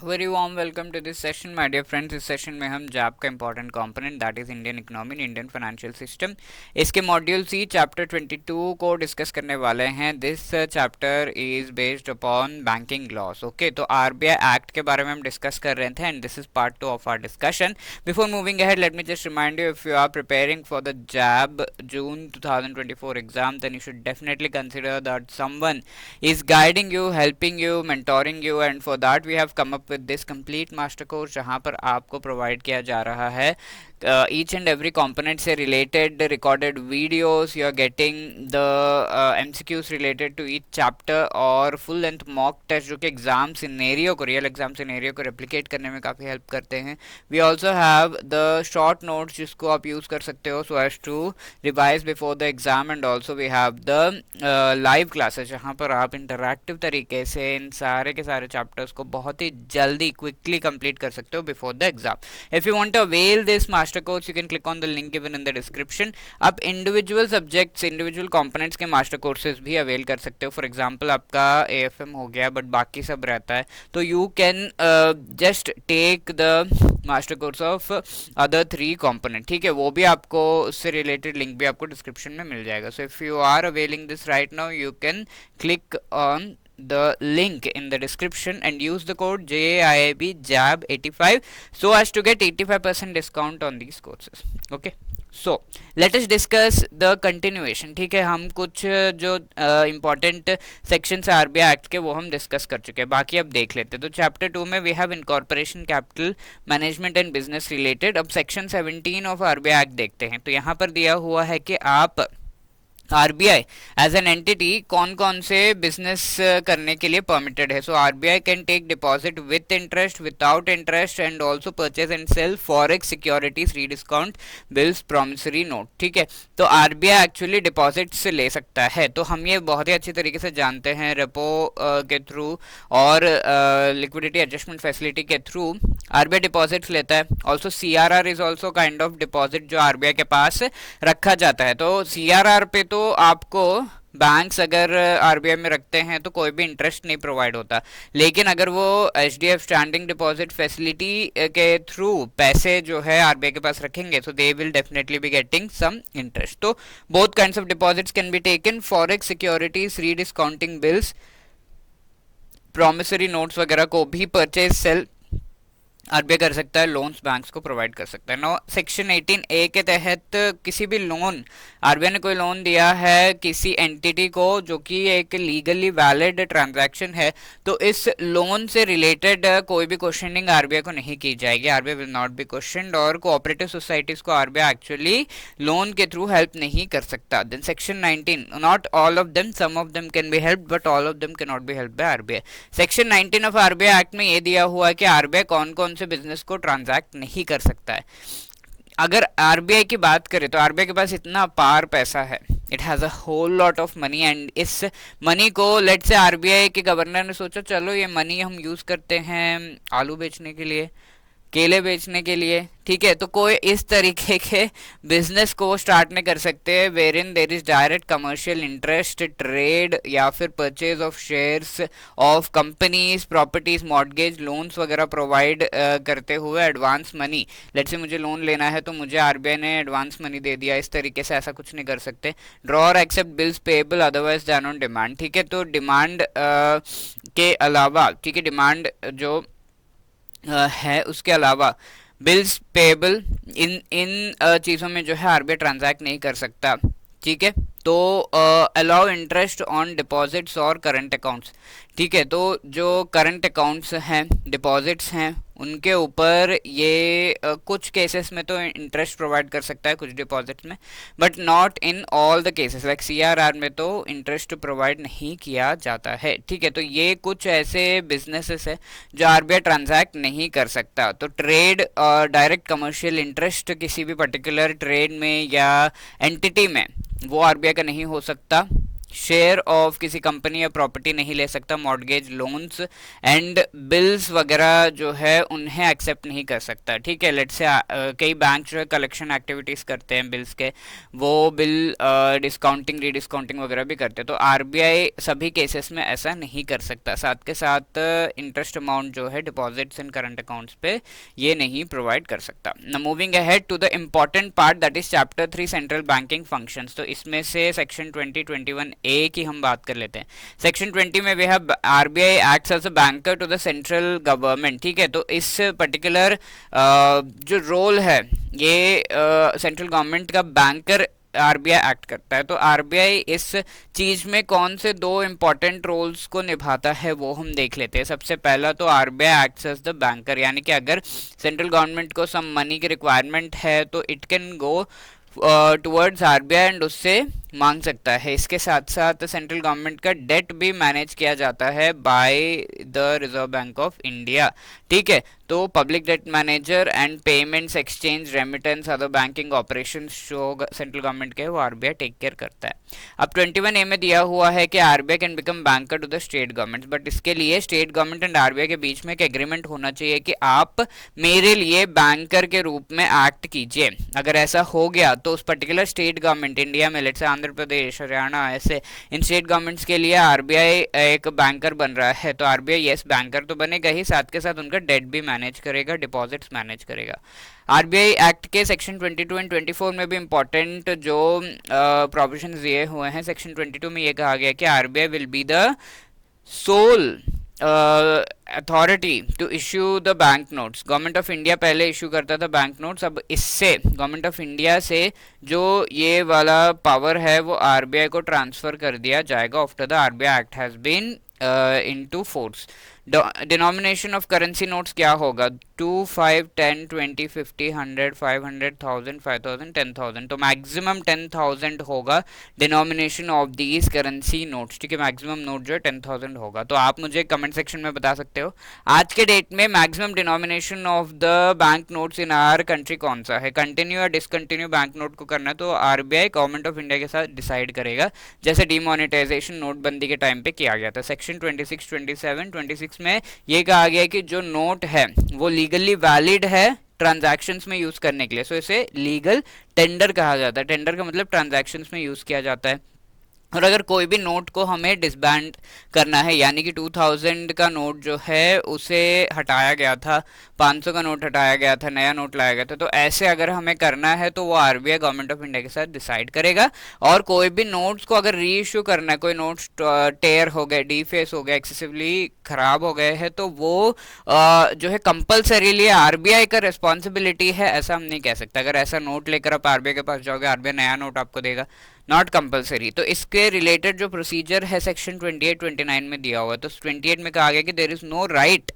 Very warm welcome to this session my dear friends. इस session में हम JAIIB का important component that is Indian economy Indian financial system, इसके module C chapter 22 को discuss करने वाले हैं। This chapter is based upon banking laws. Okay, तो आरबीआई एक्ट के बारे में हम डिस्कस कर रहे थे and this is part 2 of our discussion. Before moving ahead, let me just remind you, if you are preparing for the JAIIB June 2024 exam, then you should definitely consider that someone is guiding you, helping you, mentoring you, and for that we have come up with this complete master course जहाँ पर आपको provide किया जा रहा है each and every component से related recorded videos, you are getting the MCQs related to each chapter और full length mock test जो कि एग्जाम सिनेरियो को, रियल एग्जाम सिनेरियो को रेप्लिकेट करने में काफ़ी हेल्प करते हैं। We also have the short notes जिसको आप यूज़ कर सकते हो so as to revise before the exam, and also we have the live classes जहाँ पर आप इंटरैक्टिव तरीके से इन सारे के सारे चैप्टर्स को बहुत ही जल्दी क्विकली कंप्लीट कर सकते हो before the exam. If you want to avail this master course you can click on the link given in the description. आप इंडिविजुअल सब्जेक्ट्स, इंडिविजुअल कंपोनेंट्स के मास्टर कोर्सेज भी अवेल कर सकते हो। फॉर एग्जांपल आपका एएफएम हो गया but बाकी सब रहता है, तो you can just take the master course of other 3 component. ठीक है, वो भी आपको, उससे रिलेटेड लिंक भी आपको डिस्क्रिप्शन में मिल जाएगा। So if you are availing this right now you can click on the link in the description and use the code JIAB JAB85 so as to get 85% discount on these courses. Okay, so let us discuss the continuation. ठीक है, हम कुछ जो important sections है RBI act के वो हम discuss कर चुके हैं, बाकी अब देख लेते हैं। तो चैप्टर 2 में we have incorporation, capital management and business related. अब सेक्शन 17 ऑफ आरबीआई एक्ट देखते हैं। तो यहाँ पर दिया हुआ है कि आप आरबीआई एज एन एंटिटी कौन कौन से बिजनेस करने के लिए परमिटेड है। So RBI can take deposit with interest, without interest, and also purchase and sale forex securities, rediscount bills, promissory note. ठीक है, तो आरबीआई एक्चुअली डिपॉजिट से ले सकता है। तो हम ये बहुत ही अच्छी तरीके से जानते हैं, रेपो के थ्रू और लिक्विडिटी एडजस्टमेंट फैसिलिटी के थ्रू आरबीआई डिपॉजिट्स लेता है। Also CRR is also kind of deposit जो आरबीआई के पास रखा जाता है। तो सीआरआर पे तो आपको बैंक्स अगर आरबीआई में रखते हैं तो कोई भी इंटरेस्ट नहीं प्रोवाइड होता, लेकिन अगर वो एचडीएफ स्टैंडिंग डिपॉजिट फैसिलिटी के थ्रू पैसे जो है आरबीआई के पास रखेंगे तो they will definitely be getting some interest. तो both kinds of deposits can be taken, forex securities, rediscounting bills, promissory notes वगैरह को भी परचेज सेल आरबीआई कर सकता है, लोन्स बैंक्स को प्रोवाइड कर सकता है। नो सेक्शन 18A के तहत किसी भी लोन, आरबीआई ने कोई लोन दिया है किसी एंटिटी को जो कि एक लीगली वैलिड ट्रांजैक्शन है, तो इस लोन से रिलेटेड कोई भी क्वेश्चनिंग आरबीआई को नहीं की जाएगी। RBI will not be questioned, और कोऑपरेटिव सोसाइटीज को आरबीआई एक्चुअली लोन के थ्रू हेल्प नहीं कर सकता। Then section 19, not all of them, some of them can be help but all of them can not be help by RBI. Section 19 of RBI act में ये दिया हुआ है कि आरबीआई कौन कौन से बिजनेस को ट्रांजैक्ट नहीं कर सकता है। अगर आरबीआई की बात करें तो आरबीआई के पास इतना अपार पैसा है, it has a whole lot of money, and इस मनी को लेट से आरबीआई के गवर्नर ने सोचा चलो ये मनी हम यूज़ करते हैं आलू बेचने के लिए, केले बेचने के लिए। ठीक है, तो कोई इस तरीके के बिजनेस को स्टार्ट नहीं कर सकते wherein there is direct commercial interest, trade या फिर purchase of shares of companies, properties, mortgage, loans वगैरह प्रोवाइड करते हुए एडवांस मनी। लेट से मुझे लोन लेना है तो मुझे आरबीआई ने एडवांस मनी दे दिया, इस तरीके से ऐसा कुछ नहीं कर सकते। ड्रॉ और accept bills payable otherwise than on demand. ठीक है, तो डिमांड के अलावा, ठीक है, डिमांड जो है उसके अलावा बिल्स पेबल, इन इन चीज़ों में जो है आरबीआई ट्रांजैक्ट नहीं कर सकता। ठीक है, तो अलाउ इंटरेस्ट ऑन डिपॉजिट्स और करंट अकाउंट्स। ठीक है, तो जो करंट अकाउंट्स हैं, डिपॉजिट्स हैं, उनके ऊपर ये कुछ केसेस में तो इंटरेस्ट प्रोवाइड कर सकता है, कुछ डिपॉजिट्स में, but not in all the cases. Like CRR में तो इंटरेस्ट प्रोवाइड नहीं किया जाता है। ठीक है, तो ये कुछ ऐसे बिजनेसेस है जो आरबीआई ट्रांजैक्ट नहीं कर सकता। तो ट्रेड और डायरेक्ट कमर्शियल इंटरेस्ट किसी भी पर्टिकुलर ट्रेड में या एंटिटी में वो आरबीआई का नहीं हो सकता। शेयर ऑफ किसी कंपनी या प्रॉपर्टी नहीं ले सकता, मॉर्गेज लोन्स एंड बिल्स वगैरह जो है उन्हें एक्सेप्ट नहीं कर सकता। ठीक है, लेट्स से कई बैंक जो है कलेक्शन एक्टिविटीज़ करते हैं बिल्स के, वो बिल डिस्काउंटिंग रीडिस्काउंटिंग वगैरह भी करते हैं, तो आरबीआई सभी केसेस में ऐसा नहीं कर सकता। साथ के साथ इंटरेस्ट अमाउंट जो है डिपॉजिट्स इन करंट अकाउंट्स पे ये नहीं प्रोवाइड कर सकता। Moving ahead to the important part that is chapter 3 central banking functions, तो इसमें से सेक्शन 2021 ए की हम बात कर लेते हैं। सेक्शन 20 में we have RBI acts as a banker to the central government. ठीक है, तो इस पर्टिकुलर जो रोल है ये सेंट्रल गवर्नमेंट का बैंकर आरबीआई एक्ट करता है। तो आरबीआई इस चीज में कौन से दो इंपॉर्टेंट रोल्स को निभाता है वो हम देख लेते हैं। सबसे पहला तो RBI acts as the banker, यानी कि अगर सेंट्रल गवर्नमेंट को सम मनी की रिक्वायरमेंट है तो it can go towards RBI and उससे मांग सकता है। इसके साथ साथ सेंट्रल गवर्नमेंट का डेट भी मैनेज किया जाता है by the reserve bank of India. ठीक है, तो public debt manager and payments exchange remittance other banking operation जो सेंट्रल गवर्नमेंट के वो आरबीआई टेक केयर करता है। अब 21A में दिया हुआ है कि RBI can become banker to the state government, but इसके लिए स्टेट गवर्नमेंट एंड आरबीआई के बीच में एक एग्रीमेंट होना चाहिए कि आप मेरे लिए बैंकर के रूप में एक्ट कीजिए। अगर ऐसा हो गया तो उस पर्टिकुलर स्टेट गवर्नमेंट, इंडिया में लेट्स से आंध्र प्रदेश, हरियाणा, ऐसे इन स्टेट गवर्नमेंट्स के लिए आरबीआई एक बैंकर बन रहा है, तो आरबीआई यस बैंकर तो बनेगा ही, साथ के साथ उनका डेट भी मैनेज करेगा, डिपॉजिट्स मैनेज करेगा। आरबीआई एक्ट के सेक्शन 22 एंड 24 में भी इंपॉर्टेंट जो प्रोविजंस दिए हुए हैं। सेक्शन 22 में ये कहा गया कि RBI will be the sole authority to issue the bank notes. Government of India पहले इश्यू करता था बैंक नोट्स, अब इससे गवर्नमेंट ऑफ इंडिया से जो ये वाला पावर है वो आरबीआई को ट्रांसफर कर दिया जाएगा after the RBI act has been into force. Denomination of currency notes क्या होगा? 2, 5, 10, 20, 50, 100, 500, 1000, 5000, 10,000, तो मैक्सिमम 10,000 होगा denomination of these currency notes. ठीक है, मैक्सिमम नोट जो है 10,000 होगा। तो आप मुझे कमेंट सेक्शन में बता सकते हो आज के डेट में maximum denomination of the bank notes in our country कौन सा है? कंटिन्यू या डिसकंटिन्यू बैंक नोट को करना है तो आरबीआई गवर्नमेंट ऑफ इंडिया के साथ डिसाइड करेगा, जैसे डिमोनेटाइजेशन नोटबंदी के टाइम पे किया गया था। सेक्शन 26, 27, 26 में ये कहा गया कि जो नोट है वो लीगली वैलिड है ट्रांजैक्शंस में यूज करने के लिए, सो इसे लीगल टेंडर कहा जाता है। टेंडर का मतलब ट्रांजैक्शंस में यूज किया जाता है। और अगर कोई भी नोट को हमें डिसबैंड करना है, यानी कि 2000 का नोट जो है उसे हटाया गया था, 500 का नोट हटाया गया था, नया नोट लाया गया था, तो ऐसे अगर हमें करना है तो वो आरबीआई गवर्नमेंट ऑफ इंडिया के साथ डिसाइड करेगा। और कोई भी नोट्स को अगर री इश्यू करना है, कोई नोट्स टेयर हो गए, डीफेस हो गए, एक्सेसिवली खराब हो गए हैं, तो वो जो है कंपल्सरीली आरबीआई का रिस्पॉन्सिबिलिटी है, ऐसा हम नहीं कह सकते। अगर ऐसा नोट लेकर आप आरबीआई के पास जाओगे, आरबीआई नया नोट आपको देगा, नॉट कंपलसरी। तो इसके रिलेटेड जो प्रोसीजर है सेक्शन 28, 29 में दिया हुआ है। तो 28 में कहा गया कि देयर इज नो राइट,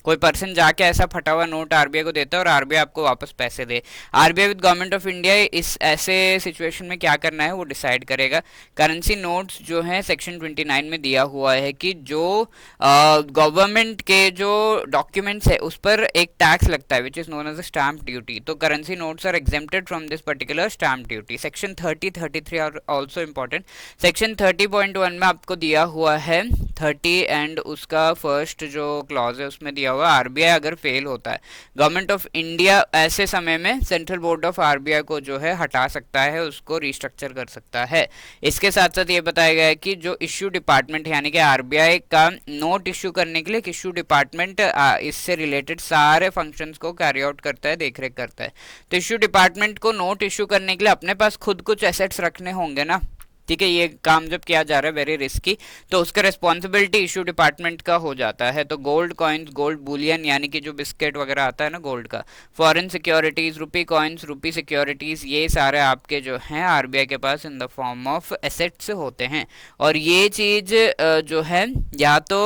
कोई पर्सन जाके ऐसा फटा हुआ नोट आरबीआई को देता है और आरबीआई आपको वापस पैसे दे। RBI with government of India इस ऐसे सिचुएशन में क्या करना है वो डिसाइड करेगा। करेंसी नोट्स जो है सेक्शन 29 में दिया हुआ है कि जो गवर्नमेंट के जो डॉक्यूमेंट्स है उस पर एक टैक्स लगता है which is known as a stamp duty. तो currency notes are exempted from this particular stamp duty. Section 30, 33 are also important. Section 30.1 में आपको दिया हुआ है 30 एंड उसका फर्स्ट जो क्लॉज है उसमें दिया हुआ आरबीआई अगर फेल होता है, गवर्नमेंट ऑफ इंडिया ऐसे समय में सेंट्रल बोर्ड ऑफ आरबीआई को जो है हटा सकता है, उसको रिस्ट्रक्चर कर सकता है। इसके साथ साथ ये बताया गया है कि जो इश्यू डिपार्टमेंट यानी कि आरबीआई का नोट इश्यू करने के लिए इश्यू डिपार्टमेंट इससे रिलेटेड सारे फंक्शंस को कैरी आउट करता है, देखरेख करता है। तो इश्यू डिपार्टमेंट को नोट इश्यू करने के लिए अपने पास खुद कुछ एसेट्स रखने होंगे ना। ठीक है, ये काम जब किया जा रहा है वेरी रिस्की, तो उसका रिस्पॉन्सिबिलिटी इशू डिपार्टमेंट का हो जाता है। तो गोल्ड कॉइन्स, गोल्ड बुलियन यानी कि जो बिस्किट वगैरह आता है ना गोल्ड का, foreign securities, rupee coins, rupee securities, ये सारे आपके जो हैं आरबीआई के पास in the form of assets होते हैं। और ये चीज जो है या तो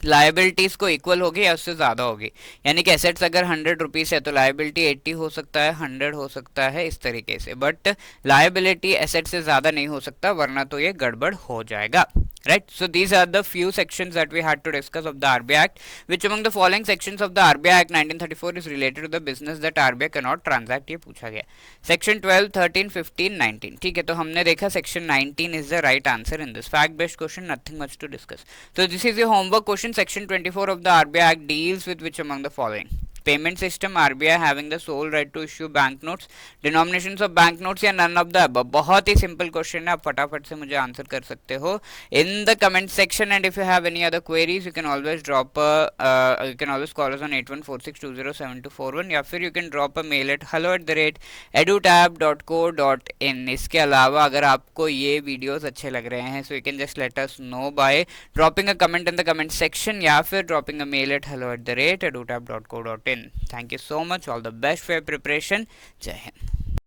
लायबिलिटीज को इक्वल होगी या उससे ज़्यादा होगी, यानी कि एसेट्स अगर 100 रुपीज़ है तो लायबिलिटी 80 हो सकता है, 100 हो सकता है, इस तरीके से। बट लायबिलिटी एसेट से ज़्यादा नहीं हो सकता, वरना तो ये गड़बड़ हो जाएगा। Right, so these are the few sections that we had to discuss of the RBI Act. Which among the following sections of the RBI Act 1934 is related to the business that RBI cannot transact, ये पूछा गया। Section 12, 13, 15, 19। ठीक है, तो हमने देखा section 19 is the right answer in this fact based question, nothing much to discuss. So this is your homework question. Section 24 of the RBI Act deals with which among the following? Payment system, RBI having the sole right to issue bank notes, denominations of bank notes, या none of the above. बहुत ही simple question है, आप फटाफट से मुझे answer कर सकते हो in the comment section. And if you have any other queries you can always drop you can always call us on 8146207241, या फिर you can drop a mail at hello@edutab.co.in। इसके अलावा अगर आपको ये वीडियोस अच्छे लग रहे हैं so you can just let us know by dropping a comment in the comment section, या फिर dropping a mail at hello@edutab.co.in। Thank you so much. All the best for your preparation. Jai Hind.